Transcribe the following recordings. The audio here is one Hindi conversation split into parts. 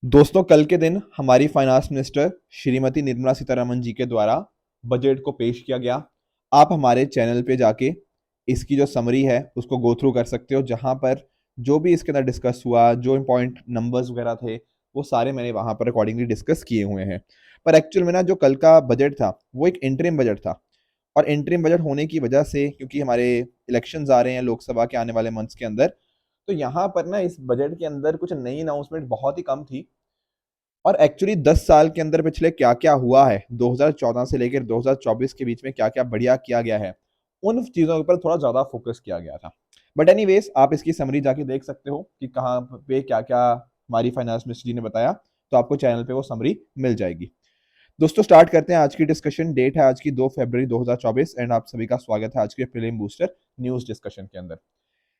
दोस्तों, कल के दिन हमारी फाइनेंस मिनिस्टर श्रीमती निर्मला सीतारमण जी के द्वारा बजट को पेश किया गया। आप हमारे चैनल पे जाके इसकी जो समरी है उसको गो थ्रू कर सकते हो, जहां पर जो भी इसके अंदर डिस्कस हुआ, जो इम्पोर्टेंट नंबर्स वगैरह थे, वो सारे मैंने वहां पर अकॉर्डिंगली डिस्कस किए हुए हैं। पर एक्चुअल में ना, जो कल का बजट था वो एक इंटरिम बजट था। और इंटरिम बजट होने की वजह से, क्योंकि हमारे इलेक्शंस आ रहे हैं लोकसभा के आने वाले मंथ्स के अंदर, तो यहाँ पर ना इस बजट के अंदर कुछ नई अनाउंसमेंट बहुत ही कम थी। और एक्चुअली 10 साल के अंदर पिछले क्या क्या हुआ है, 2014 से लेकर 2024 के बीच में क्या क्या बढ़िया किया गया है, उन चीजों के ऊपर थोड़ा ज्यादा फोकस किया गया था। बट एनीवेज, आप इसकी समरी जाके देख सकते हो कि कहाँ पे क्या क्या हमारी फाइनेंस मिनिस्टर जी ने बताया। तो आपको चैनल पे वो समरी मिल जाएगी। दोस्तों, स्टार्ट करते हैं आज की डिस्कशन। डेट है आज की 2 फरवरी 2024 एंड आप सभी का स्वागत है आज के प्रीलिम बूस्टर न्यूज डिस्कशन के अंदर।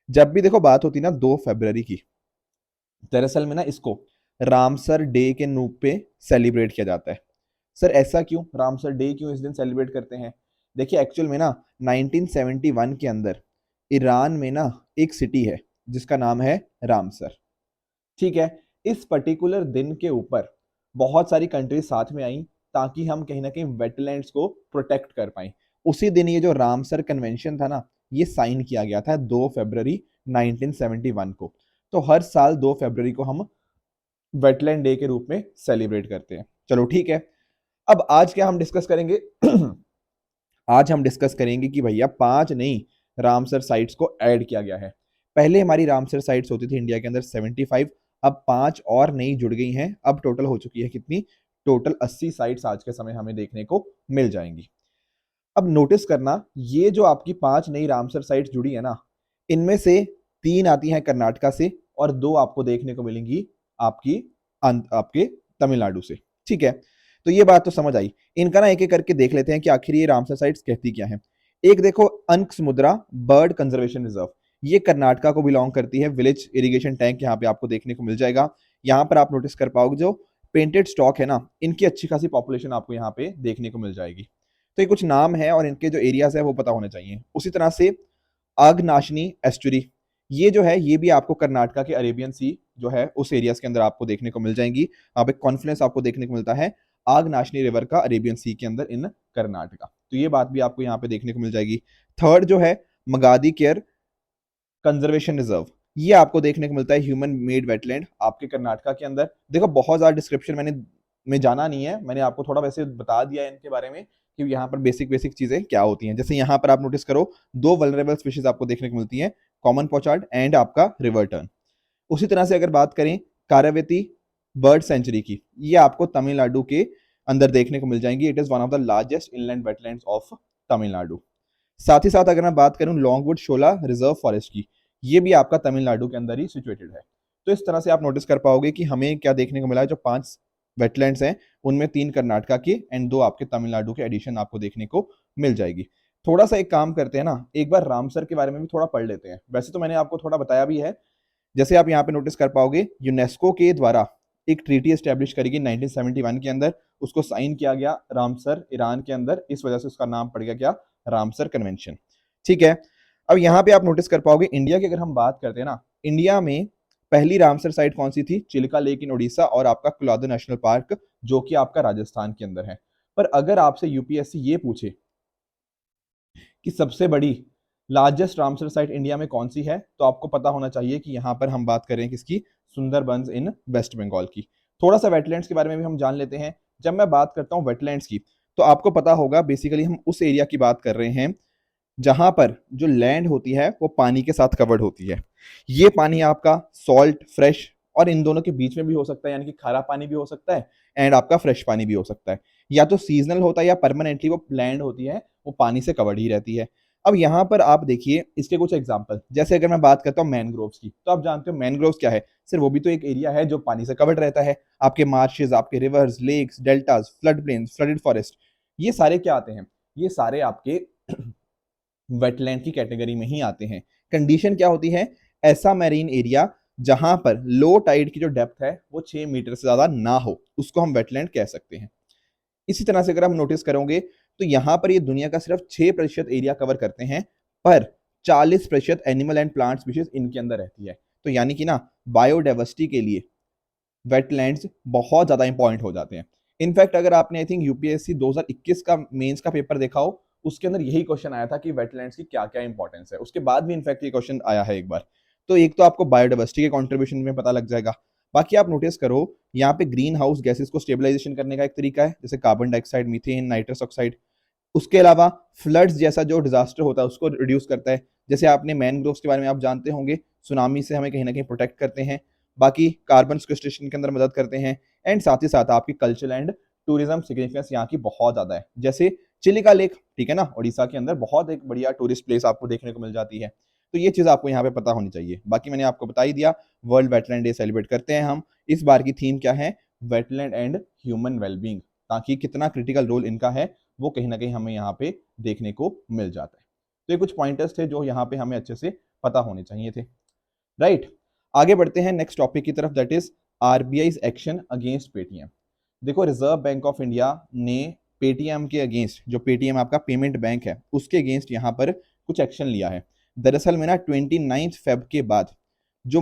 जब भी देखो बात होती है ना 2 फरवरी की, दरअसल में ना इसको रामसर डे के रूप पे सेलिब्रेट किया जाता है। सर ऐसा क्यों, रामसर डे क्यों इस दिन सेलिब्रेट करते हैं? देखिए, एक्चुअल में ना 1971 के अंदर ईरान में ना एक सिटी है जिसका नाम है रामसर। ठीक है। इस पर्टिकुलर दिन के ऊपर बहुत सारी कंट्रीज साथ में आई ताकि हम कहीं ना कहीं वेटलैंड्स को प्रोटेक्ट कर पाए। उसी दिन ये जो रामसर कन्वेंशन था ना, ये साइन किया गया था 2 फरवरी 1971 को। तो हर साल 2 फरवरी को हम वेटलैंड डे के रूप में सेलिब्रेट करते हैं। चलो ठीक है। अब आज क्या हम डिस्कस करेंगे? आज हम डिस्कस करेंगे कि भैया 5 नई रामसर साइट्स को ऐड किया गया है। पहले हमारी रामसर साइट्स होती थी इंडिया के अंदर 75, अब 5 और नई जुड़ गई हैं। अब टोटल हो चुकी है कितनी? टोटल 80 साइट्स आज के समय हमें देखने को मिल जाएंगी। अब नोटिस करना, ये जो आपकी 5 नई रामसर साइट्स जुड़ी है ना, इनमें से 3 आती हैं कर्नाटका से और 2 आपको देखने को मिलेंगी आपकी आपके तमिलनाडु से। ठीक है। तो ये बात तो समझ आई। इनका ना एक एक करके देख लेते हैं कि आखिर ये रामसर साइट्स कहती क्या है। एक देखो, अंकसमुद्रा बर्ड कंजर्वेशन रिजर्व। ये कर्नाटका को बिलोंग करती है। विलेज इरिगेशन टैंक यहाँ पे आपको देखने को मिल जाएगा। यहाँ पर आप नोटिस कर पाओगे जो पेंटेड स्टॉक है ना, इनकी अच्छी खासी पॉपुलेशन आपको यहाँ पे देखने को मिल जाएगी। तो ये कुछ नाम है और इनके जो एरियाज है वो पता होने चाहिए। उसी तरह से आगनाशनी एस्टुरी, ये जो है ये भी आपको कर्नाटका के अरेबियन सी जो है उस एरियाज के अंदर आपको देखने को मिल जाएंगी। आप एक कॉन्फ्लुएंस आपको देखने को मिलता है आगनाशनी रिवर का अरेबियन सी के अंदर इन कर्नाटका। तो ये बात भी आपको यहाँ पे देखने को मिल जाएगी। थर्ड जो है मगादी केयर कंजर्वेशन रिजर्व, ये आपको देखने को मिलता है ह्यूमन मेड वेटलैंड आपके कर्नाटका के अंदर। देखो, बहुत ज्यादा डिस्क्रिप्शन मैंने में जाना नहीं है, मैंने आपको थोड़ा वैसे बता दिया है इनके बारे में कि यहाँ पर बेसिक बेसिक चीजें क्या होती हैं। जैसे यहाँ पर आप नोटिस करो, 2 वल्नरेबल स्पीशीज आपको देखने को मिलती हैं, कॉमन पोचार्ड एंड आपका रिवर टर्न। उसी तरह से अगर बात करें कारावती बर्ड सेंचुरी की, ये आपको तमिलनाडु के अंदर देखने को मिल जाएंगी। It is one of the largest inland wetlands of Tamil Nadu. साथ ही साथ अगर मैं बात करूं लॉन्गवुड शोला रिजर्व फॉरेस्ट की, ये भी आपका तमिलनाडु के अंदर ही सिचुएटेड है। तो इस तरह से आप नोटिस कर पाओगे कि हमें क्या देखने को मिला है, जो 5 वेटलैंड्स हैं उनमें 3 कर्नाटका के एंड 2 आपके तमिलनाडु के एडिशन आपको देखने को मिल जाएगी। थोड़ा सा एक काम करते हैं ना, एक बार रामसर के बारे में भी थोड़ा पढ़ लेते हैं। वैसे तो मैंने आपको थोड़ा बताया भी है। जैसे आप यहाँ पे नोटिस कर पाओगे, यूनेस्को के द्वारा एक ट्रीटी एस्टेब्लिश करी गई 1971 के अंदर, उसको साइन किया गया रामसर ईरान के अंदर, इस वजह से उसका नाम पड़ गया क्या? Ramsar convention. ठीक है। अब यहाँ पे आप नोटिस कर पाओगे, इंडिया की अगर हम बात करते हैं ना, इंडिया में पहली रामसर साइट कौन सी थी? चिल्का लेक इन उड़ीसा और आपका कुलादो नेशनल पार्क जो कि आपका राजस्थान के अंदर है। पर अगर आपसे यूपीएससी ये पूछे कि सबसे बड़ी लार्जेस्ट रामसर साइट इंडिया में कौन सी है, तो आपको पता होना चाहिए कि यहाँ पर हम बात कर रहे हैं किसकी? सुंदरबंस इन वेस्ट बंगाल की। थोड़ा सा वेटलैंड्स के बारे में भी हम जान लेते हैं। जब मैं बात करता हूँ वेटलैंड्स की, तो आपको पता होगा बेसिकली हम उस एरिया की बात कर रहे हैं जहां पर जो लैंड होती है वो पानी के साथ कवर्ड होती है। ये पानी आपका सॉल्ट, फ्रेश और इन दोनों के बीच में भी हो सकता है, यानी कि खारा पानी भी हो सकता है एंड आपका फ्रेश पानी भी हो सकता है। या तो सीजनल होता है या परमानेंटली वो लैंड होती है, वो पानी से कवर्ड ही रहती है। अब यहाँ पर आप देखिए इसके कुछ एग्जाम्पल। जैसे अगर मैं बात करता हूँ मैनग्रोव्स की, तो आप जानते हो मैनग्रोव्स क्या है? सिर्फ वो भी तो एक एरिया है जो पानी से कवर्ड रहता है। आपके मार्शेज, आपके rivers, lakes, deltas, flood plains, flooded forest, ये सारे क्या आते हैं? ये सारे आपके वेटलैंड की कैटेगरी में ही आते हैं। कंडीशन क्या होती है? ऐसा मैरीन एरिया जहां पर लो टाइड की जो डेप्थ है वो 6 मीटर से ज्यादा ना हो, उसको हम वेटलैंड कह सकते हैं। इसी तरह से अगर हम नोटिस करोगे तो यहां पर ये दुनिया का सिर्फ 6% एरिया कवर करते हैं, पर 40% एनिमल एंड प्लांट स्पीशीज इनके अंदर रहती है। तो यानी कि ना, बायोडाइवर्सिटी के लिए वेटलैंड्स बहुत ज़्यादा इंपॉर्टेंट हो जाते हैं। इनफैक्ट अगर आपने आई थिंक यूपीएससी 2021 का मेंस का पेपर देखा हो, उसके अंदर यही क्वेश्चन आया था कि वेटलैंड्स की क्या क्या इंपॉर्टेंस है। उसके बाद भी इनफैक्ट ये क्वेश्चन आया है एक बार। तो एक तो आपको बायोडाइवर्सिटी के कॉन्ट्रीब्यूशन में पता लग जाएगा। बाकी आप नोटिस करो यहाँ पे ग्रीन हाउस गैसेस को स्टेबलाइजेशन करने का एक तरीका है, जैसे carbon dioxide, methane, nitrous oxide. उसके अलावा फ्लड्स जैसा जो डिजास्टर होता है उसको रिड्यूस करता है। जैसे आपने मैनग्रोव्स के बारे में आप जानते होंगे, सुनामी से हमें कहीं ना कहीं प्रोटेक्ट करते हैं। बाकी कार्बन सिक्वेस्ट्रेशन के अंदर मदद करते हैं। एंड साथ ही साथ आपकी कल्चरल एंड टूरिज्म सिग्निफिकेंस यहाँ की बहुत ज्यादा है। जैसे चिलिका लेक, ठीक है ना, उड़ीसा के अंदर बहुत एक बढ़िया टूरिस्ट प्लेस आपको देखने को मिल जाती है। तो ये चीज आपको यहाँ पे पता होनी चाहिए। बाकी मैंने आपको बता ही दिया, वर्ल्ड वेटलैंड डे सेलिब्रेट करते हैं हम। इस बार की थीम क्या है? वेटलैंड एंड ह्यूमन वेलबींग, ताकि कितना क्रिटिकल रोल इनका है वो कहीं ना कहीं हमें यहाँ पे देखने को मिल जाता है। तो ये कुछ पॉइंटर्स थे जो यहाँ पे हमें अच्छे से पता होने चाहिए थे, राइट। आगे बढ़ते हैं नेक्स्ट टॉपिक की तरफ, that is RBI action against Paytm. देखो, रिजर्व बैंक ऑफ इंडिया ने पेटीएम के अगेंस्ट, जो पेटीएम आपका पेमेंट बैंक है, उसके अगेंस्ट यहाँ पर कुछ एक्शन लिया है। दरअसल में ना 29 फेब के बाद जो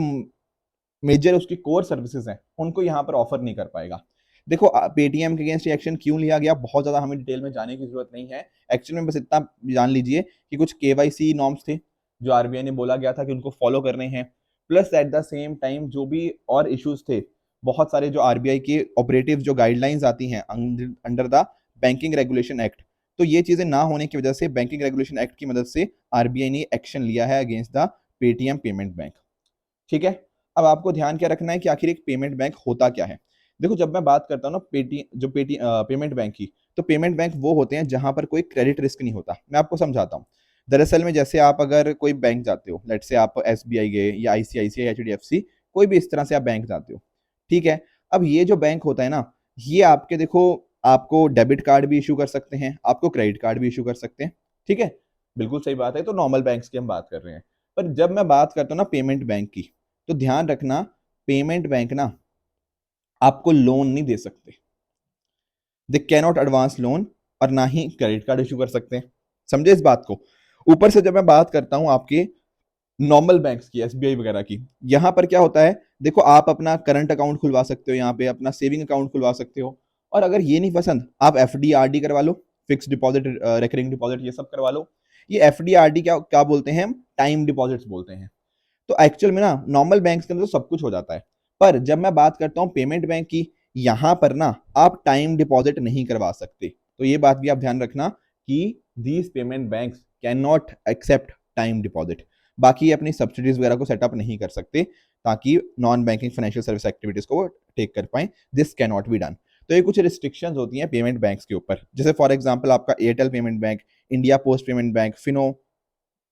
मेजर उसकी कोर सर्विसेज हैं उनको यहाँ पर ऑफर नहीं कर पाएगा। देखो, पेटीएम के अगेंस्ट एक्शन क्यों लिया गया, बहुत ज्यादा हमें डिटेल में जाने की जरूरत नहीं है। एक्चुअली में बस इतना जान लीजिए कि कुछ केवाईसी नॉर्म्स थे जो आरबीआई ने बोला गया था कि उनको फॉलो करने हैं। Plus at the same time जो भी और इश्यूज थे, बहुत सारे जो आरबीआई के ऑपरेटिव जो गाइडलाइंस आती हैं under the banking regulation act, तो ये चीजें ना होने की वजह से बैंकिंग रेगुलेशन एक्ट की मदद से आरबीआई ने एक्शन लिया है against the Paytm payment bank. ठीक है। अब आपको ध्यान क्या रखना है कि आखिर एक पेमेंट बैंक होता क्या है। देखो, जब मैं बात करता हूँ ना पेमेंट बैंक की, तो पेमेंट बैंक वो होते हैं जहां पर कोई क्रेडिट रिस्क नहीं होता। मैं आपको समझाता हूँ। दरअसल में जैसे आप अगर कोई बैंक जाते हो, लेट से आप एसबीआई गए या आईसीआईसीआई, एचडीएफसी, कोई भी इस तरह से आप बैंक जाते हो, ठीक है। अब ये जो बैंक होता है ना, ये आपके देखो, आपको डेबिट कार्ड भी इशू कर सकते हैं, आपको क्रेडिट कार्ड भी इशू कर सकते हैं, ठीक है। बिल्कुल सही बात है। तो नॉर्मल बैंक्स की हम बात कर रहे हैं। पर जब मैं बात करता हूँ ना पेमेंट बैंक की, तो ध्यान रखना, पेमेंट बैंक ना आपको लोन नहीं दे सकते। दे कैनॉट एडवांस लोन, और ना ही क्रेडिट कार्ड इशू कर सकते हैं। समझे इस बात को। ऊपर से जब मैं बात करता हूं आपके नॉर्मल बैंक्स की, एसबीआई वगैरह की, यहां पर क्या होता है, देखो, आप अपना करंट अकाउंट खुलवा सकते हो, यहाँ पे अपना सेविंग अकाउंट खुलवा सकते हो। और अगर ये नहीं पसंद, आप एफडी आरडी करवा लो, फिक्स डिपॉजिट, रिकरिंग डिपॉजिट, ये सब करवा लो। ये एफडी आरडी क्या क्या बोलते हैं, हम टाइम डिपॉजिट्स बोलते हैं। तो एक्चुअल में ना नॉर्मल बैंक के अंदर तो सब कुछ हो जाता है। पर जब मैं बात करता हूँ पेमेंट बैंक की, यहां पर ना आप टाइम डिपॉजिट नहीं करवा सकते। तो ये बात भी आप ध्यान रखना कि these payment banks can not accept time deposit. बाकी अपनी सब्सिडीज वगैरह को सेटअप नहीं कर सकते ताकि non banking financial service activities को टेक कर पाए। This can not be done. तो ये कुछ रिस्ट्रिक्शंस होती हैं पेमेंट बैंक्स के ऊपर। जैसे फॉर एग्जांपल आपका Airtel payment bank, India post payment bank, Fino,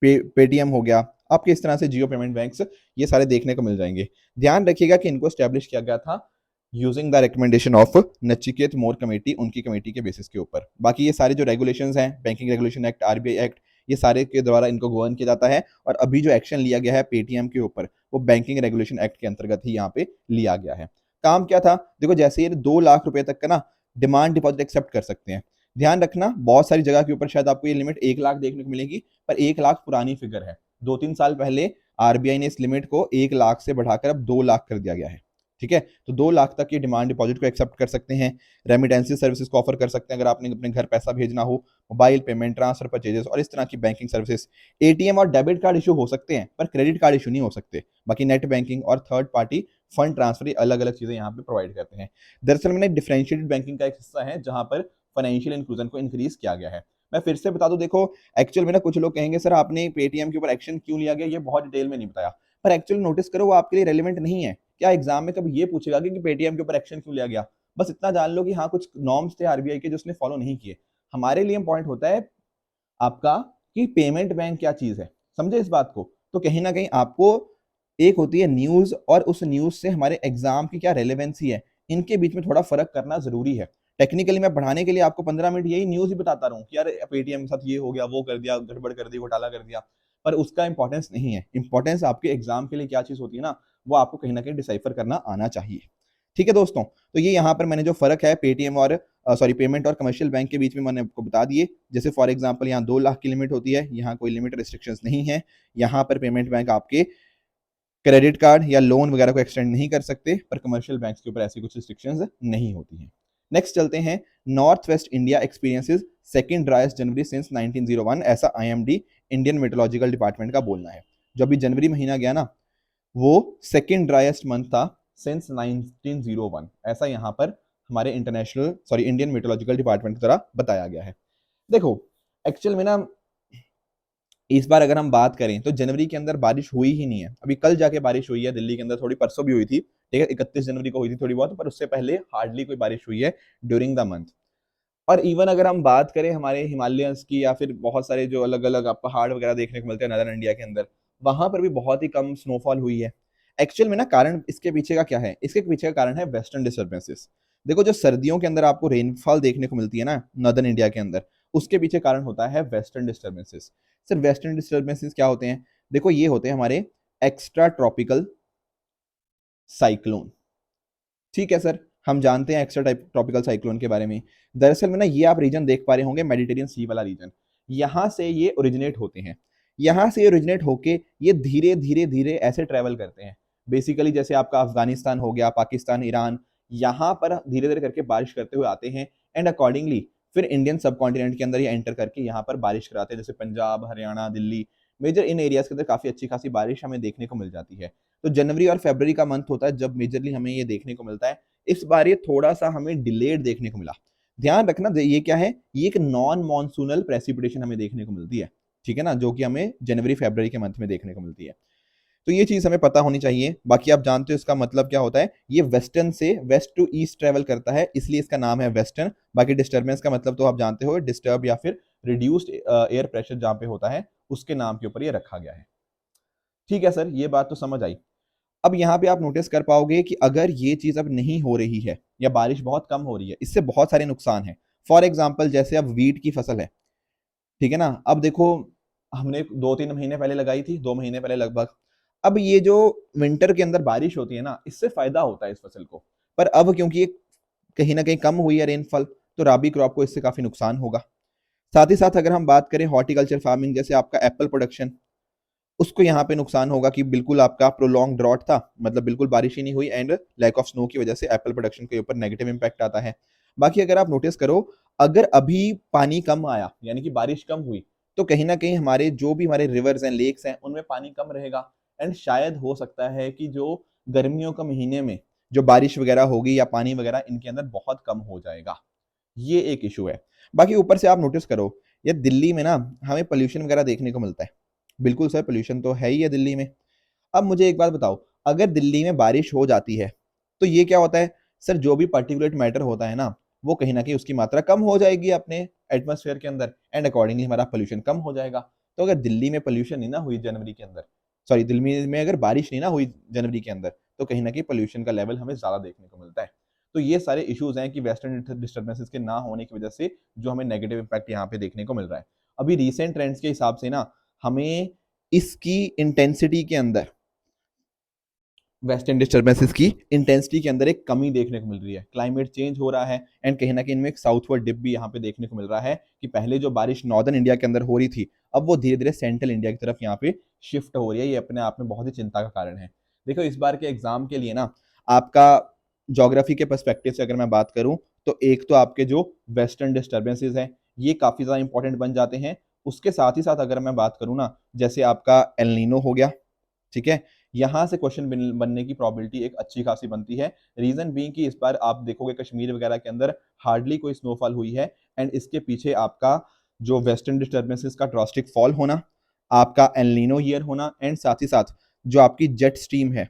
Paytm हो गया, आपके इस तरह से जियो पेमेंट बैंक्स, ये सारे देखने को मिल जाएंगे। ध्यान रखिएगा कि इनको स्टैब्लिश किया गया था using the recommendation of Nachiket more committee, उनकी कमेटी के बेसिस के ऊपर। बाकी ये सारे जो रेगुलेशंस हैं, banking regulation act, RBI act, ये सारे के द्वारा इनको गवर्न किया जाता है। और अभी जो एक्शन लिया गया है पेटीएम के ऊपर, वो बैंकिंग रेगुलेशन एक्ट के अंतर्गत ही यहाँ पे लिया गया है। काम क्या था, देखो, जैसे ये 2 लाख रुपए तक का ना डिमांड डिपॉजिट एक्सेप्ट कर सकते हैं। ध्यान रखना, बहुत सारी जगह के ऊपर शायद आपको ये लिमिट 1 लाख देखने को मिलेगी, पर 1 लाख पुरानी फिगर है। 2-3 साल पहले आरबीआई ने इस लिमिट को 1 लाख से बढ़ाकर अब 2 लाख कर दिया गया है। ठीक है। तो 2 लाख तक ये डिमांड डिपॉजिट को एक्सेप्ट कर सकते हैं। रेमिटेंसी सर्विसेज को ऑफर कर सकते हैं, अगर आपने अपने घर पैसा भेजना हो, मोबाइल पेमेंट, ट्रांसफर, परचेजेस और इस तरह की बैंकिंग सर्विसेज। एटीएम और डेबिट कार्ड इशू हो सकते हैं, पर क्रेडिट कार्ड इशू नहीं हो सकते। बाकी नेट बैंकिंग और थर्ड पार्टी फंड ट्रांसफर, अलग अलग चीजें यहाँ पे प्रोवाइड करते हैं। दरअसल में डिफरेंशिएटेड बैंकिंग का एक हिस्सा है जहां पर फाइनेंशियल इंक्लूजन को इंक्रीज किया गया है। मैं फिर से बता दूं, देखो, एक्चुअल में ना कुछ लोग कहेंगे सर आपने पेटीएम के ऊपर एक्शन क्यों लिया गया, ये बहुत डिटेल में नहीं बताया। पर एक्चुअली नोटिस करो, वो आपके लिए रेलिवेंट नहीं है। क्या एग्जाम में कभी ये पूछेगा कि पेटीएम के ऊपर एक्शन क्यों लिया गया? बस इतना जान लो कि हाँ, कुछ नॉर्म्स थे आरबीआई के जो उसने फॉलो नहीं किए। हमारे लिए इंपॉर्टेंट होता है आपका कि पेमेंट बैंक क्या चीज है। समझे इस बात को। तो कहीं ना कहीं आपको एक होती है न्यूज, और उस न्यूज से हमारे एग्जाम की क्या रेलेवेंसी है, इनके बीच में थोड़ा फर्क करना जरूरी है। टेक्निकली मैं पढ़ाने के लिए आपको 15 मिनट यही न्यूज ही बताता रहूं कि यार पेटीएम के साथ ये हो गया, वो कर दिया, गड़बड़ कर दी, घोटाला कर दिया, पर उसका इंपॉर्टेंस नहीं है। इंपॉर्टेंस आपके एग्जाम के लिए क्या चीज होती है ना, वो आपको कहीं ना कहीं डिसाइफर करना आना चाहिए। ठीक है दोस्तों। तो ये यहाँ पर मैंने जो फर्क है पेटीएम और सॉरी पेमेंट और कमर्शियल बैंक के बीच में मैंने आपको बता दिए। जैसे फॉर एग्जांपल यहाँ 2 लाख की लिमिट होती है, यहाँ कोई लिमिट रिस्ट्रिक्शंस नहीं है। यहाँ पर पेमेंट बैंक आपके क्रेडिट कार्ड या लोन वगैरह को एक्सटेंड नहीं कर सकते, पर कमर्शियल बैंक्स के ऊपर ऐसी कुछ रिस्ट्रिक्शंस नहीं होती हैं। नेक्स्ट चलते हैं, north west India experiences second driest January since 1901, ऐसा आईएमडी इंडियन मेट्रोलॉजिकल डिपार्टमेंट का बोलना है। जो अभी जनवरी महीना गया ना, वो सेकंड ड्राइस्ट मंथ था सिंस 1901, ऐसा यहाँ पर हमारे इंडियन मेट्रोलॉजिकल डिपार्टमेंट के द्वारा बताया गया है। देखो एक्चुअल में ना इस बार अगर हम बात करें तो जनवरी के अंदर बारिश हुई ही नहीं है। अभी कल जाके बारिश हुई है दिल्ली के अंदर, थोड़ी परसों भी हुई थी, ठीक है, 31 जनवरी को हुई थी थोड़ी बहुत, पर उससे पहले हार्डली कोई बारिश हुई है ड्यूरिंग द मंथ। और इवन अगर हम बात करें हमारे हिमालयंस की या फिर बहुत सारे जो अलग अलग पहाड़ वगैरह देखने को मिलते हैं नदर्न इंडिया के अंदर, वहां पर भी बहुत ही कम स्नोफॉल हुई है। एक्चुअल में ना कारण इसके पीछे का क्या है, इसके पीछे का कारण है वेस्टर्न डिस्टर्बेंसेस। देखो जो सर्दियों के अंदर आपको रेनफॉल देखने को मिलती है ना नॉर्दर्न इंडिया के अंदर, उसके पीछे कारण होता है western disturbances. Sir western disturbances क्या होते हैं? देखो ये होते हैं हमारे एक्स्ट्रा ट्रॉपिकल साइक्लोन। ठीक है सर, हम जानते हैं एक्स्ट्रा टाइप ट्रॉपिकल साइक्लोन के बारे में। दरअसल में ना ये आप रीजन देख पा रहे होंगे, मेडिटेरियन सी वाला रीजन, यहाँ से ये ओरिजिनेट होते हैं। यहाँ से ओरिजिनेट होके ये धीरे धीरे धीरे ऐसे ट्रेवल करते हैं। बेसिकली जैसे आपका अफगानिस्तान हो गया, पाकिस्तान, ईरान, यहाँ पर धीरे धीरे करके बारिश करते हुए आते हैं, एंड अकॉर्डिंगली फिर इंडियन सब कॉन्टिनेंट के अंदर ये एंटर करके यहाँ पर बारिश कराते हैं। जैसे Punjab, Haryana, Delhi, measure in areas के अंदर काफी अच्छी खासी बारिश हमें देखने को मिल जाती है। तो जनवरी और फरवरी का मंथ होता है जब मेजरली हमें ये देखने को मिलता है। इस बार ये थोड़ा सा हमें डिलेड देखने को मिला। ध्यान रखना ये क्या है, ये एक नॉन मॉनसूनल प्रेसिपिटेशन हमें देखने को मिलती है, ठीक है ना, जो कि हमें जनवरी फरवरी के मंथ में देखने को मिलती है। तो ये चीज हमें पता होनी चाहिए। बाकी आप जानते हो इसका मतलब क्या होता है, ये वेस्टर्न से वेस्ट टू ईस्ट ट्रेवल करता है, इसलिए इसका नाम है वेस्टर्न। बाकी डिस्टर्बेंस का मतलब तो आप जानते हो, डिस्टर्ब या फिर रिड्यूस्ड एयर प्रेशर जहां पे होता है उसके नाम के ऊपर ये रखा गया है। ठीक है सर, ये बात तो समझ आई। अब यहाँ पे आप नोटिस कर पाओगे कि अगर ये चीज अब नहीं हो रही है या बारिश बहुत कम हो रही है, इससे बहुत सारे नुकसान हैं। फॉर एग्जाम्पल जैसे अब वीट की फसल है, ठीक है ना, अब देखो हमने 2-3 महीने पहले लगाई थी, 2 महीने पहले लगभग। अब ये जो विंटर के अंदर बारिश होती है ना, इससे फायदा होता है इस फसल को, पर अब क्योंकि ये कहीं ना कहीं कम हुई है रेनफॉल, तो राबी क्रॉप को इससे काफी नुकसान होगा। साथ ही साथ अगर हम बात करें हॉर्टिकल्चर फार्मिंग, जैसे आपका एप्पल प्रोडक्शन, उसको यहाँ पे नुकसान होगा कि बिल्कुल आपका प्रोलॉन्ग ड्रॉट था, मतलब बिल्कुल बारिश ही नहीं हुई, एंड लैक ऑफ स्नो की वजह से एप्पल प्रोडक्शन के ऊपर नेगेटिव इंपैक्ट आता है। बाकी अगर आप नोटिस करो, अगर अभी पानी कम आया यानी कि बारिश कम हुई, तो कहीं ना कहीं हमारे जो भी हमारे रिवर्स एंड लेक्स हैं उनमें पानी कम रहेगा, एंड शायद हो सकता है कि जो गर्मियों के महीने में जो बारिश वगैरह होगी या पानी वगैरह इनके अंदर बहुत कम हो जाएगा। ये एक इशू है। बाकी ऊपर से आप नोटिस करो, ये दिल्ली में ना हमें पोल्यूशन वगैरह देखने को मिलता है। बिल्कुल सर, पोल्यूशन तो है ही है दिल्ली में। अब मुझे एक बात बताओ, अगर दिल्ली में बारिश हो जाती है तो ये क्या होता है? सर जो भी पार्टिकुलेट मैटर होता है ना, वो कहीं ना कहीं उसकी मात्रा कम हो जाएगी अपने एटमॉस्फेयर के अंदर, एंड अकॉर्डिंगली हमारा पोल्यूशन कम हो जाएगा। तो अगर दिल्ली में पोल्यूशन नहीं ना हुई जनवरी के अंदर, सॉरी दिल्ली में अगर बारिश नहीं ना हुई जनवरी के अंदर, तो कहीं ना कहीं पोल्यूशन का लेवल हमें ज्यादा देखने को मिलता है। तो ये सारे इश्यूज हैं कि वेस्टर्न डिस्टर्बेंसेस के ना होने की वजह से जो हमें नेगेटिव इंपैक्ट यहाँ पे देखने को मिल रहा है। अभी रिसेंट ट्रेंड्स के हिसाब से ना हमें इसकी इंटेंसिटी के अंदर, वेस्टर्न डिस्टर्बेंसेस की इंटेंसिटी के अंदर एक कमी देखने को मिल रही है। क्लाइमेट चेंज हो रहा है, एंड कहीं ना कहीं इनमें एक साउथवर्ड डिप भी यहाँ पे देखने को मिल रहा है कि पहले जो बारिश नॉर्दर्न इंडिया के अंदर हो रही थी, अब वो धीरे धीरे सेंट्रल इंडिया की तरफ यहाँ पे शिफ्ट हो रही है। ये अपने आप में बहुत ही चिंता का कारण है। देखो इस बार के एग्जाम के लिए ना, आपका ज्योग्राफी के पर्सपेक्टिव से अगर मैं बात करूं, तो एक तो आपके जो वेस्टर्न डिस्टर्बेंसेज हैं ये काफी ज्यादा इंपॉर्टेंट बन जाते हैं। उसके साथ ही साथ अगर मैं बात करूं ना, जैसे आपका एलनीनो हो गया, ठीक है, यहां से क्वेश्चन बनने की प्रोबेबिलिटी एक अच्छी खासी बनती है। रीजन बीइंग कि इस बार आप देखोगे कश्मीर वगैरह के अंदर हार्डली कोई स्नोफॉल हुई है, एंड इसके पीछे आपका जो वेस्टर्न डिस्टर्बेंसेस का ड्रास्टिक फॉल होना, आपका एलनीनो ईयर होना, एंड साथ ही साथ जो आपकी जेट स्ट्रीम है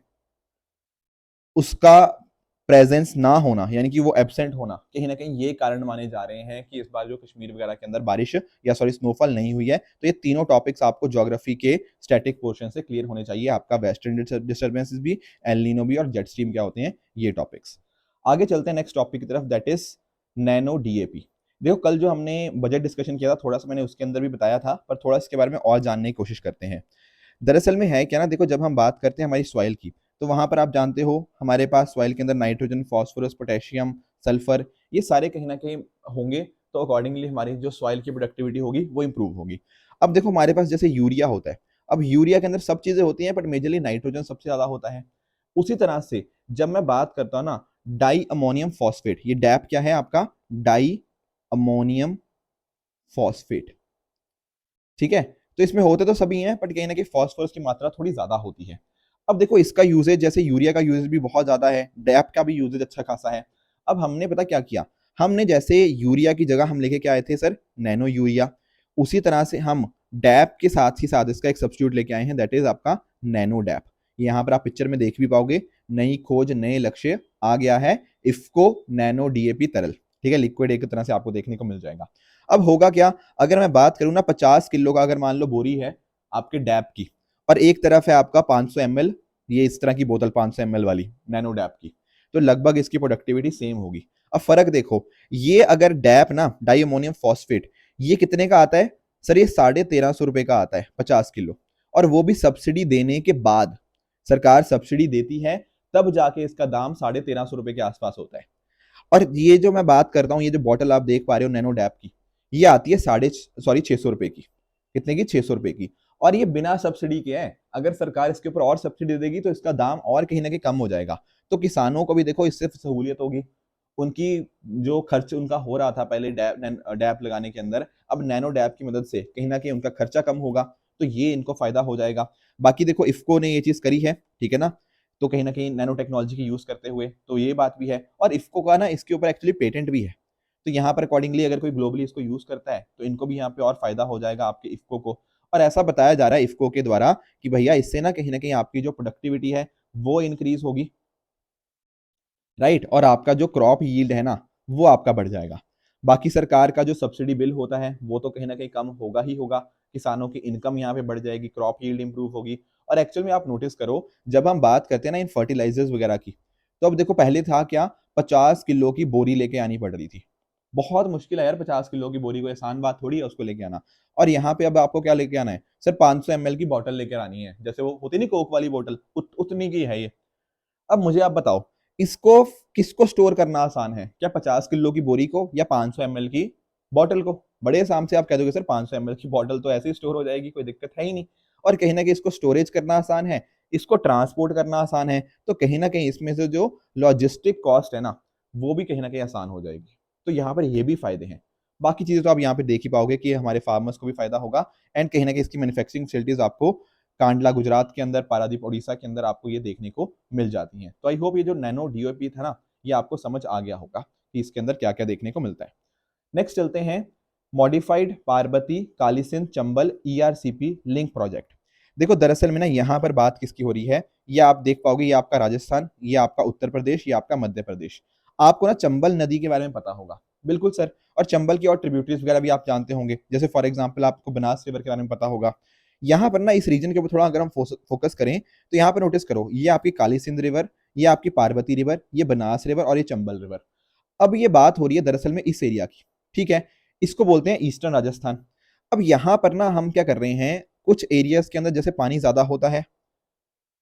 उसका प्रेजेंस ना होना, यानी कि वो एब्सेंट होना, कहीं ना कहीं ये कारण माने जा रहे हैं कि इस बार जो कश्मीर वगैरह के अंदर बारिश या सॉरी स्नोफॉल नहीं हुई है। तो ये तीनों टॉपिक्स आपको ज्योग्राफी के स्टैटिक पोर्शन से क्लियर होने चाहिए, आपका वेस्टर्न डिस्टर्बेंसेस भी, एल नीनो भी, और जेट स्ट्रीम क्या होते हैं, ये टॉपिक्स। आगे चलते हैं नेक्स्ट टॉपिक की तरफ, दैट इज नैनो डीएपी। देखो कल जो हमने बजट डिस्कशन किया था, थोड़ा सा मैंने उसके अंदर भी बताया था, पर थोड़ा इसके बारे में और जानने की कोशिश करते हैं। दरअसल में है क्या ना, देखो जब हम बात करते हैं हमारी सॉइल की, तो वहां पर आप जानते हो हमारे पास सॉइल के अंदर नाइट्रोजन, फास्फोरस, पोटेशियम, सल्फर, ये सारे कहीं ना कहीं होंगे। तो अकॉर्डिंगली हमारी जो सॉइल की प्रोडक्टिविटी होगी वो इंप्रूव होगी। अब देखो हमारे पास जैसे यूरिया होता है, अब यूरिया के अंदर सब चीजें होती हैं बट मेजरली नाइट्रोजन सबसे ज्यादा होता है। उसी तरह से जब मैं बात करता हूँ ना डाई अमोनियम फॉस्फेट, ये डैप क्या है आपका, डाई अमोनियम फॉस्फेट, ठीक है। तो इसमें होते तो सभी हैं बट कहीं ना कहीं फॉस्फोरस की मात्रा थोड़ी ज्यादा होती है। अब देखो इसका यूजेज जैसे यूरिया का यूजेज भी बहुत ज्यादा है, डैप का भी यूजेज अच्छा खासा है। अब हमने पता क्या किया, हमने जैसे यूरिया की जगह हम लेके क्या आए थे सर, नैनो यूरिया, उसी तरह से हम डैप के साथ ही साथ इसका एक सब्स्टिट्यूट लेके आए हैं, दैट इज आपका नैनो डैप। यहाँ पर आप पिक्चर में देख भी पाओगे, नई खोज नए लक्ष्य आ गया है, इफ्को नैनो डीएपी तरल, ठीक है, लिक्विड एक तरह से आपको देखने को मिल जाएगा। अब होगा क्या, अगर मैं बात करूं ना 50 किलो का अगर मान लो बोरी है आपके डैप की, और एक तरफ है आपका 500 ml, ये इस तरह की बोतल 500 ml वाली नैनो डैप की, तो लगभग इसकी प्रोडक्टिविटी सेम होगी। अब फर्क देखो, ये अगर डैप ना डाई अमोनियम फॉस्फेट, ये कितने का आता है सर, ये 1350 रुपए का आता है 50 किलो, और वो भी सब्सिडी देने के बाद, सरकार सब्सिडी देती है तब जाके इसका दाम 1350 रुपए के आसपास होता है। और ये जो मैं बात करता हूँ, ये जो बॉटल आप देख पा रहे हो नैनो डैप की, ये आती है 600 रुपए की, कितने की, 600 रुपए की, और ये बिना सब्सिडी के है। अगर सरकार इसके ऊपर और सब्सिडी देगी तो इसका दाम और कहीं ना कहीं कम हो जाएगा, तो किसानों को भी देखो इससे सहूलियत होगी, उनकी जो खर्च उनका हो रहा था पहले डैप लगाने के अंदर, अब नैनो डैप की मदद से कहीं ना कहीं उनका खर्चा कम होगा, तो ये इनको फायदा हो जाएगा। बाकी देखो इफ्को ने ये चीज करी है, ठीक है ना, तो कहीं ना कहीं नैनो टेक्नोलॉजी की यूज करते हुए, तो ये बात भी है, और इफ्को का ना इसके ऊपर एक्चुअली पेटेंट भी है, तो यहाँ पर अकॉर्डिंगली अगर कोई ग्लोबली इसको यूज करता है तो इनको भी यहाँ पे और फायदा हो जाएगा आपके इफ्को को। और ऐसा बताया जा रहा है इफ्को के द्वारा कि भैया इससे ना कहीं आपकी जो प्रोडक्टिविटी है वो इंक्रीज होगी, राइट, और आपका जो क्रॉप यील्ड है ना वो आपका बढ़ जाएगा। बाकी सरकार का जो सब्सिडी बिल होता है वो तो कहीं ना कहीं कम होगा ही होगा, किसानों की इनकम यहाँ पे बढ़ जाएगी, क्रॉप यील्ड इंप्रूव होगी। और एक्चुअल में आप नोटिस करो, जब हम बात करते हैं ना इन फर्टिलाइजर्स वगैरह की, तो अब देखो पहले था क्या, 50 किलो की बोरी लेके आनी पड़ रही थी, बहुत मुश्किल है यार 50 किलो की बोरी, को आसान बात थोड़ी है उसको लेके आना। और यहाँ पे अब आपको क्या लेके आना है सर, 500 ml की बोतल लेकर आनी है, जैसे वो होती नहीं कोक वाली बोतल, उतनी की है ये। अब मुझे आप बताओ, इसको किसको स्टोर करना आसान है, क्या 50 किलो की बोरी को या 500 ml की बॉटल को? बड़े आराम से आप कह दोगे सर 500 ml की बॉटल तो ऐसे ही स्टोर हो जाएगी, कोई दिक्कत है ही नहीं। और कहीं ना कहीं इसको स्टोरेज करना आसान है, इसको ट्रांसपोर्ट करना आसान है, तो कहीं ना कहीं इसमें से जो लॉजिस्टिक कॉस्ट है ना वो भी कहीं ना कहीं आसान हो जाएगी। तो यहाँ पर ये भी फायदे हैं। बाकी चीजें तो आप यहाँ पे देख ही पाओगे कि हमारे फार्मर्स को भी फायदा होगा, एंड कहीं ना कहीं इसकी मैन्युफैक्चरिंग फैसिलिटीज आपको कांडला गुजरात के अंदर, पारादीप उड़ीसा के अंदर आपको ये देखने को मिल जाती हैं। तो आई होप ये जो नैनो डीओपी था ना, ये आपको समझ आ गया होगा कि इसके अंदर क्या क्या देखने को मिलता है। नेक्स्ट चलते हैं, modified Parvati Kalisindh Chambal ERCP link project. देखो दरअसल में ना यहाँ पर बात किसकी हो रही है, ये आप देख पाओगे, ये आपका राजस्थान, ये आपका उत्तर प्रदेश, ये आपका मध्य प्रदेश। आपको ना चंबल नदी के बारे में पता होगा, बिल्कुल सर, और चंबल की और ट्रिब्यूटरीज वगैरह भी आप जानते होंगे, जैसे फॉर एग्जाम्पल आपको बनास रिवर के बारे में पता होगा। यहाँ पर ना इस रीजन के ऊपर थोड़ा अगर हम फोकस करें, तो यहाँ पर नोटिस करो, ये आपकी काली सिंध रिवर, ये आपकी पार्वती रिवर, ये बनास रिवर, और ये चंबल रिवर। अब ये बात हो रही है दरअसल में इस एरिया की, ठीक है, इसको बोलते हैं ईस्टर्न राजस्थान। अब यहाँ पर ना हम क्या कर रहे हैं, कुछ एरियाज के अंदर जैसे पानी ज्यादा होता है,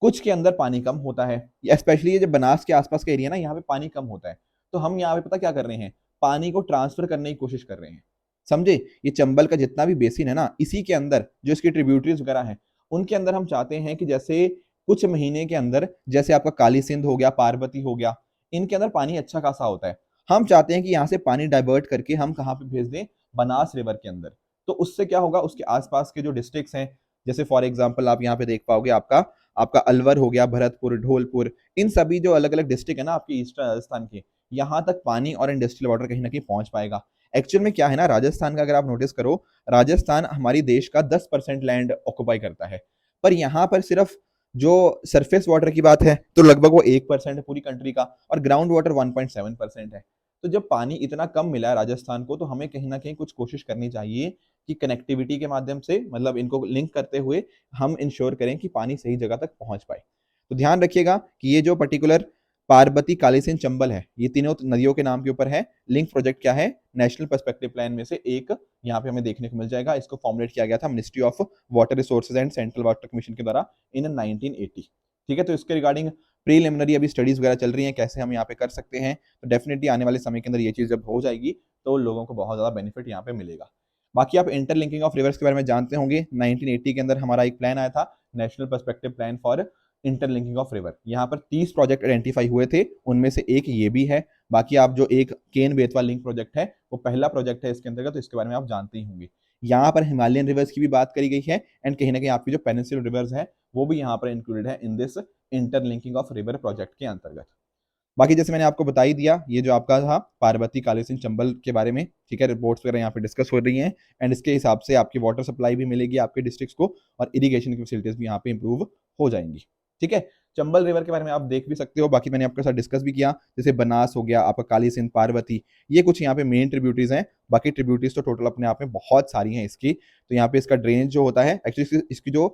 कुछ के अंदर पानी कम होता है, स्पेशली ये जो बनास के आसपास का एरिया ना, यहाँ पे पानी कम होता है। तो हम यहाँ पे पता क्या कर रहे हैं, पानी को ट्रांसफर करने की कोशिश कर रहे हैं, समझे। ये चंबल का जितना भी बेसिन है ना, इसी के अंदर जो इसकी ट्रिब्यूटरीज वगैरह हैं, उनके अंदर हम चाहते हैं कि जैसे कुछ महीने के अंदर, जैसे आपका काली सिंध हो गया, पार्वती हो गया, इनके अंदर पानी अच्छा खासा होता है, हम चाहते हैं कि यहाँ से पानी डाइवर्ट करके हम कहाँ पे भेज दें, बनास रिवर के अंदर। तो उससे क्या होगा, उसके आसपास के जो डिस्ट्रिक्ट्स हैं, जैसे फॉर एग्जाम्पल आप यहाँ पे देख पाओगे, आपका आपका अलवर हो गया, भरतपुर, ढोलपुर, इन सभी जो अलग अलग डिस्ट्रिक्ट है ना आपके ईस्टर्न राजस्थान के, यहाँ तक पानी और इंडस्ट्रियल वाटर कहीं ना कहीं पहुंच पाएगा। एक्चुअल में क्या है ना, राजस्थान का अगर आप नोटिस करो, राजस्थान हमारी देश का 10% लैंड ऑक्युपाई करता है, पर यहाँ पर सिर्फ जो सरफेस वाटर की बात है तो लगभग वो 1% है पूरी कंट्री का, और ग्राउंड वाटर 1.7% है। तो जब पानी इतना कम मिला है राजस्थान को, तो हमें कहीं ना कहीं कुछ कोशिश करनी चाहिए कि कनेक्टिविटी के माध्यम से, मतलब इनको लिंक करते हुए हम इंश्योर करें कि पानी सही जगह तक पहुंच पाए। तो ध्यान रखिएगा कि ये जो पर्टिकुलर पार्वती, कालीसिंध, चंबल है, ये तीनों नदियों के नाम के ऊपर है। लिंक प्रोजेक्ट क्या है, नेशनल पर्सपेक्टिव प्लान में से एक यहाँ पे हमें देखने को मिल जाएगा। इसको फॉर्मुलेट किया गया था ministry of water resources and central water commission के द्वारा इन 1980, ठीक है। तो इसके रिगार्डिंग प्रीलिमिनरी अभी स्टडीज वगैरह चल रही हैं, कैसे हम यहाँ पे कर सकते हैं, तो डेफिनेटली आने वाले समय के अंदर ये चीज जब हो जाएगी तो लोगों को बहुत ज्यादा बेनिफिट यहाँ पे मिलेगा। बाकी आप इंटरलिंकिंग ऑफ रिवर्स के बारे में जानते होंगे। 1980 के अंदर हमारा एक प्लान आया था, national perspective plan for interlinking of river. यहाँ पर 30 प्रोजेक्ट आइडेंटिफाई हुए थे, उनमें से एक ये भी है। बाकी आप जो एक केन बेतवा लिंक प्रोजेक्ट है वो पहला प्रोजेक्ट है इसके अंतर्गत, तो इसके बारे में आप जानते ही होंगे। यहाँ पर हिमालयन रिवर्स की भी बात करी गई है एंड कहीं ना कहीं आपकी जो पेनिनसुलर रिवर्स है वो भी यहाँ पर इंक्लूडेड है in this interlinking of river project के अंतर्गत। बाकी जैसे मैंने आपको बता ही दिया, ये जो आपका था पार्वती काली सिंह चंबल के बारे में, ठीक है, रिपोर्ट्स वगैरह यहाँ पे डिस्कस हो रही हैं एंड इसके हिसाब से आपकी वाटर सप्लाई भी मिलेगी आपके डिस्ट्रिक्ट्स को और इरिगेशन की फैसिलिटीज भी यहाँ पे इंप्रूव हो जाएंगी। ठीक है, चंबल रिवर के बारे में आप देख भी सकते हो, बाकी मैंने आपके साथ डिस्कस भी किया, जैसे बनास हो गया आपका, काली सिंध, पार्वती, ये कुछ यहाँ पे मेन ट्रिब्यूटरीज हैं। बाकी ट्रिब्यूटरीज तो टोटल अपने आप में बहुत सारी हैं इसकी। तो यहाँ पे इसका ड्रेनेज जो होता है, एक्चुअली इसकी जो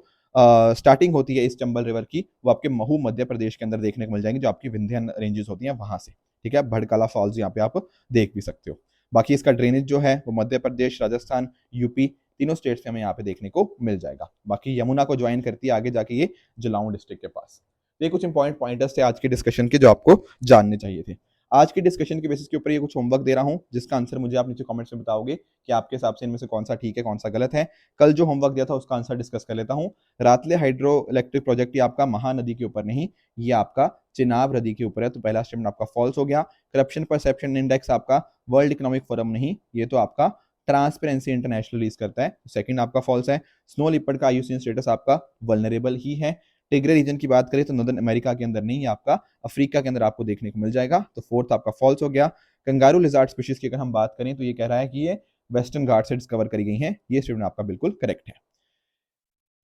स्टार्टिंग होती है इस चंबल रिवर की, वो आपके महू मध्य प्रदेश के अंदर देखने को मिल जाएंगे, जो आपकी विंध्यन रेंजेस होती हैं वहां से। ठीक है, भड़काला फॉल्स यहाँ पे आप देख भी सकते हो। बाकी इसका ड्रेनेज जो है वो मध्य प्रदेश, राजस्थान, यूपी, तीनों स्टेट्स में हमें यहाँ पे देखने को मिल जाएगा। बाकी यमुना को ज्वाइन करती है आगे जाके ये जलाउन डिस्ट्रिक्ट के पास। ये कुछ इंपॉर्टेंट पॉइंटर्स थे आज के डिस्कशन के जो आपको जानने चाहिए थे। आज की डिस्कशन के बेसिस के ऊपर ये कुछ होमवर्क दे रहा हूं, जिसका आंसर मुझे आप नीचे कमेंट्स में बताओगे कि आपके हिसाब से इनमें से कौन सा ठीक है, कौन सा गलत है। कल जो होमवर्क दिया था उसका आंसर डिस्कस कर लेता हूं। रातले हाइड्रो इलेक्ट्रिक प्रोजेक्ट ये आपका महानदी के ऊपर नहीं, ये आपका चिनाब नदी के ऊपर है, तो पहला स्टेटमेंट आपका फॉल्स हो गया। करप्शन परसेप्शन इंडेक्स आपका वर्ल्ड इकोनॉमिक फोरम नहीं, ये तो आपका ट्रांसपेरेंसी इंटरनेशनल रिलीज करता है, सेकंड आपका फॉल्स है। स्नो लिपर्ड का आईयूसीएन स्टेटस आपका वल्नरेबल ही है। टिग्रे रीजन की बात करें तो नॉर्दर्न अमेरिका के अंदर नहीं, आपका अफ्रीका के अंदर आपको देखने को मिल जाएगा, तो फोर्थ आपका फॉल्स हो गया। कंगारू लिजार्ड स्पीशीज की अगर हम बात करें तो ये कह रहा है कि ये वेस्टर्न घाट से डिस्कवर करी गई हैं, ये स्टेटमेंट आपका बिल्कुल करेक्ट है।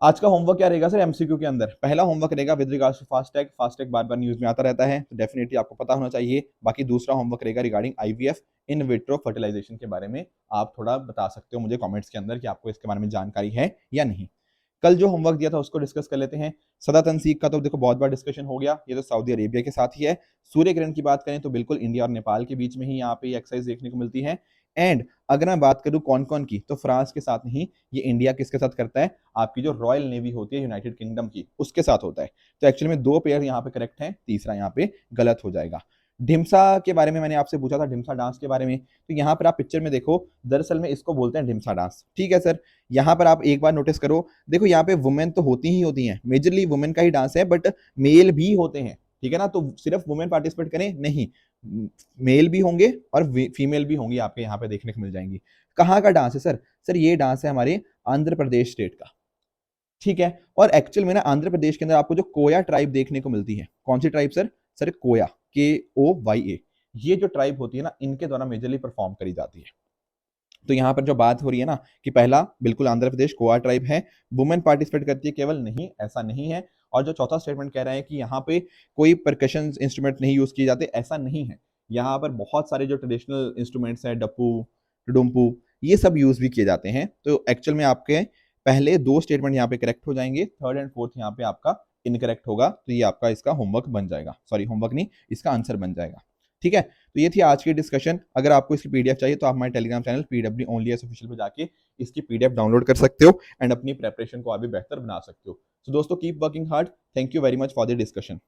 आज का होमवर्क क्या रहेगा सर एमसीक्यू के अंदर? पहला होमवर्क रहेगा with regards to FASTag. FASTag बार बार न्यूज में आता रहता है, तो डेफिनेटली आपको पता होना चाहिए। बाकी दूसरा होमवर्क रहेगा regarding IVF, in vitro fertilisation के बारे में आप थोड़ा बता सकते हो मुझे कमेंट्स के अंदर कि आपको इसके बारे में जानकारी है या नहीं। कल जो होमवर्क दिया था उसको डिस्कस कर लेते हैं। सदा तंसीक का तो देखो बहुत बार डिस्कशन हो गया, ये तो सऊदी अरेबिया के साथ ही है। सूर्य ग्रहण की बात करें तो बिल्कुल इंडिया और नेपाल के बीच में ही यहाँ पे एक्सरसाइज देखने को मिलती है। एंड अगर मैं बात करूं कौन कौन की, तो फ्रांस के साथ नहीं, ये इंडिया किसके साथ करता है, आपकी जो रॉयल नेवी होती है यूनाइटेड किंगडम की, उसके साथ होता है। तो एक्चुअली में दो पेयर यहाँ पे करेक्ट है, तीसरा यहाँ पे गलत हो जाएगा। ढिमसा के बारे में मैंने आपसे पूछा था, ढिमसा डांस के बारे में, तो यहाँ पर आप पिक्चर में देखो, दरअसल में इसको बोलते हैं ढिमसा डांस। ठीक है सर, यहाँ पर आप एक बार नोटिस करो, देखो यहाँ पे वुमेन तो होती ही होती हैं, मेजरली वुमेन का ही डांस है, बट मेल भी होते हैं। ठीक है ना, तो सिर्फ वुमेन पार्टिसिपेट करें नहीं, मेल भी होंगे और फीमेल भी होंगी, आपके यहाँ पे देखने को मिल जाएंगी। कहाँ का डांस है सर? सर ये डांस है हमारे आंध्र प्रदेश स्टेट का। ठीक है, और एक्चुअल में ना आंध्र प्रदेश के अंदर आपको जो कोया ट्राइब देखने को मिलती है, कौन सी ट्राइब सर? सर कोया, KOYA, ये जो ट्राइब होती है ना, इनके द्वारा मेजरली परफॉर्म करी जाती है। तो यहाँ पर जो बात हो रही है ना कि पहला बिल्कुल आंध्र प्रदेश कोया ट्राइब है, वुमेन पार्टिसिपेट करती है केवल, नहीं ऐसा नहीं है। और जो चौथा स्टेटमेंट कह रहा है कि यहाँ पे कोई परकशन इंस्ट्रूमेंट नहीं यूज किए जाते, ऐसा नहीं है। यहाँ पर बहुत सारे जो ट्रेडिशनल इंस्ट्रूमेंट्स हैं, डप्पू, डुडुम्पू, ये सब यूज भी किए जाते हैं। तो एक्चुअल में आपके पहले दो स्टेटमेंट यहाँ पे करेक्ट हो जाएंगे, थर्ड एंड फोर्थ यहाँ पे आपका इनकरेक्ट होगा, तो ये आपका इसका होमवर्क बन जाएगा, सॉरी होमवर्क नहीं, इसका आंसर बन जाएगा। ठीक है, तो ये थी आज की डिस्कशन। अगर आपको इसकी पीडीएफ चाहिए तो आप हमारे Telegram channel PW only official पे जाके इसकी पीडीएफ डाउनलोड कर सकते हो एंड अपनी प्रेपरेशन को और भी बेहतर बना सकते हो। तो दोस्तों keep working hard, thank you very much for the discussion.